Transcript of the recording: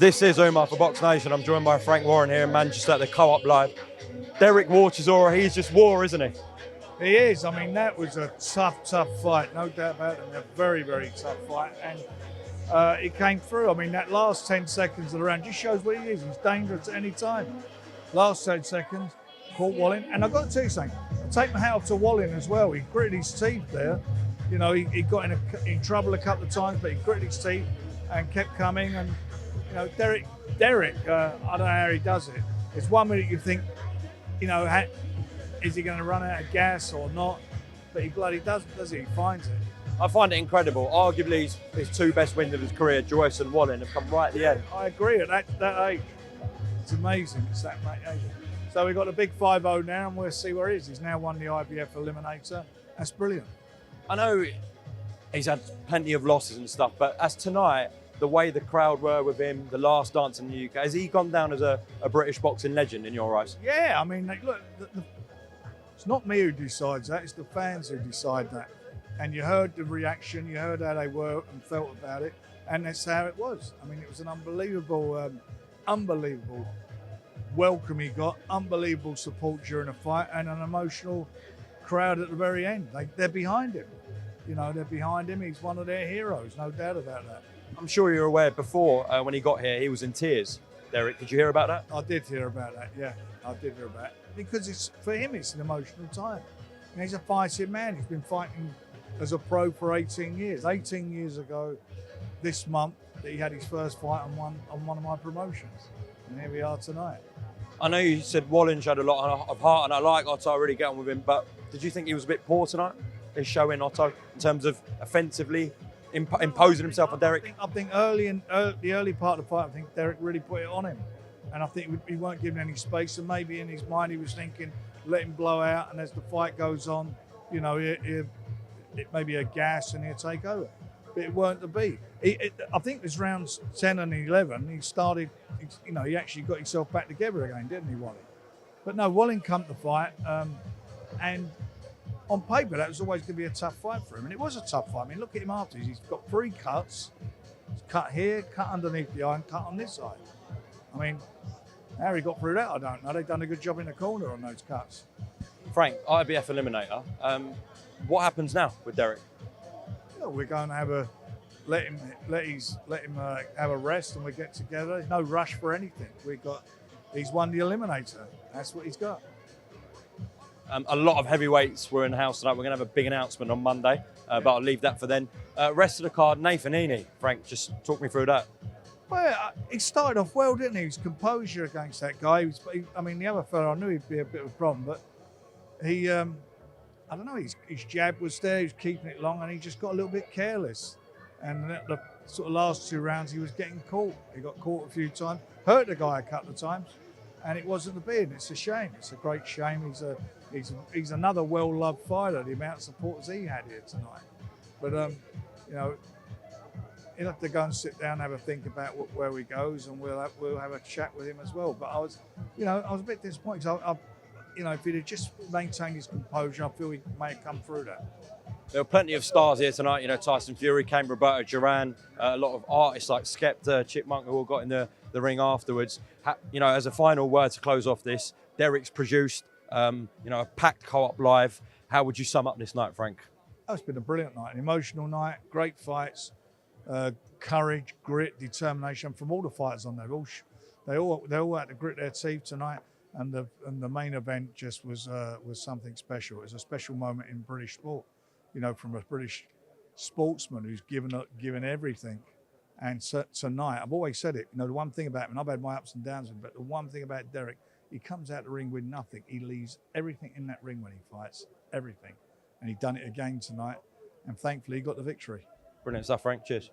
This is Umar for BoxNation. I'm joined by Frank Warren here in Manchester at the Co-op Live. Derek Chisora, he's just war, isn't he? He is. I mean, that was a tough fight, no doubt about it. A very, very tough fight, and it came through. I mean, that last 10 seconds of the round just shows what he is. He's dangerous at any time. Last 10 seconds, caught Wallin, and I've got to tell you something. I take my hat off to Wallin as well. He gritted his teeth there. You know, he got in trouble a couple of times, but he gritted his teeth and kept coming. And you know, Derek, I don't know how he does it. It's 1 minute you think, you know, is he going to run out of gas or not? But he bloody doesn't, does he? He finds it. I find it incredible. Arguably, his two best wins of his career, Joyce and Wallin, have come right at the end. I agree. At that age, it's amazing. It's that age. So we've got a big 5-0 now, and we'll see where he is. He's now won the IBF Eliminator. That's brilliant. I know he's had plenty of losses and stuff, but as tonight, the way the crowd were with him, the last dance in the UK, has he gone down as a British boxing legend in your eyes? Yeah, I mean, look, it's not me who decides that, it's the fans who decide that. And you heard the reaction, you heard how they were and felt about it, and that's how it was. I mean, it was an unbelievable welcome he got, unbelievable support during the fight, and an emotional crowd at the very end. They're behind him. You know, they're behind him. He's one of their heroes, no doubt about that. I'm sure you're aware before, when he got here, he was in tears. Derek, did you hear about that? I did hear about that, yeah. I did hear about it. Because for him, it's an emotional time. You know, he's a fighting man. He's been fighting as a pro for 18 years. 18 years ago, this month, that he had his first fight on one of my promotions. And here we are tonight. I know you said Wallin showed a lot of heart, and I like Otto, I really get on with him, but did you think he was a bit poor tonight? His showing, Otto, in terms of offensively imposing himself on Derek? I think the early part of the fight, I think Derek really put it on him. And I think he weren't given any space, and maybe in his mind he was thinking, let him blow out, and as the fight goes on, you know, it may be a gas and he'll take over. But it weren't to be. I think it was rounds 10 and 11, he started, you know, he actually got himself back together again, didn't he, Wallin? But no, Wallin come to fight, and on paper, that was always going to be a tough fight for him, and it was a tough fight. I mean, look at him afterwards. He's got 3 cuts. He's cut here, cut underneath the eye, and cut on this side. I mean, how he got through that, I don't know. They've done a good job in the corner on those cuts. Frank, IBF Eliminator. What happens now with Derek? Well, we're going to let him have a rest, and we get together. There's no rush for anything. He's won the Eliminator. That's what he's got. A lot of heavyweights were in the house tonight. We're going to have a big announcement on Monday, but I'll leave that for then. Rest of the card, Nathan Heaney. Frank, just talk me through that. Well, he started off well, didn't he? His composure against that guy. I mean, the other fellow, I knew he'd be a bit of a problem, but he, I don't know, his jab was there, he was keeping it long, and he just got a little bit careless. And the sort of last 2 rounds, he was getting caught. He got caught a few times, hurt the guy a couple of times, and it wasn't to be, and it's a shame. It's a great shame. He's another well-loved fighter, the amount of supporters he had here tonight. But, you know, he'll have to go and sit down and have a think about where he goes, and we'll have a chat with him as well. But I was a bit disappointed. You know, if he'd have just maintained his composure, I feel he may have come through that. There were plenty of stars here tonight. You know, Tyson Fury came, Roberto Duran, a lot of artists like Skepta, Chipmunk, who all got in the ring afterwards. You know, as a final word to close off this, Derek's produced, you know, a packed Co-op Live. How would you sum up this night, Frank? Oh, it's been a brilliant night, an emotional night, great fights, courage, grit, determination from all the fighters on there. They all had to grit their teeth tonight, and the main event just was something special. It was a special moment in British sport, you know, from a British sportsman who's given everything. And so, tonight, I've always said it, you know, the one thing about him, and I've had my ups and downs, but the one thing about Derek, he comes out the ring with nothing. He leaves everything in that ring when he fights, everything. And he done it again tonight, and thankfully he got the victory. Brilliant stuff, Frank. Cheers.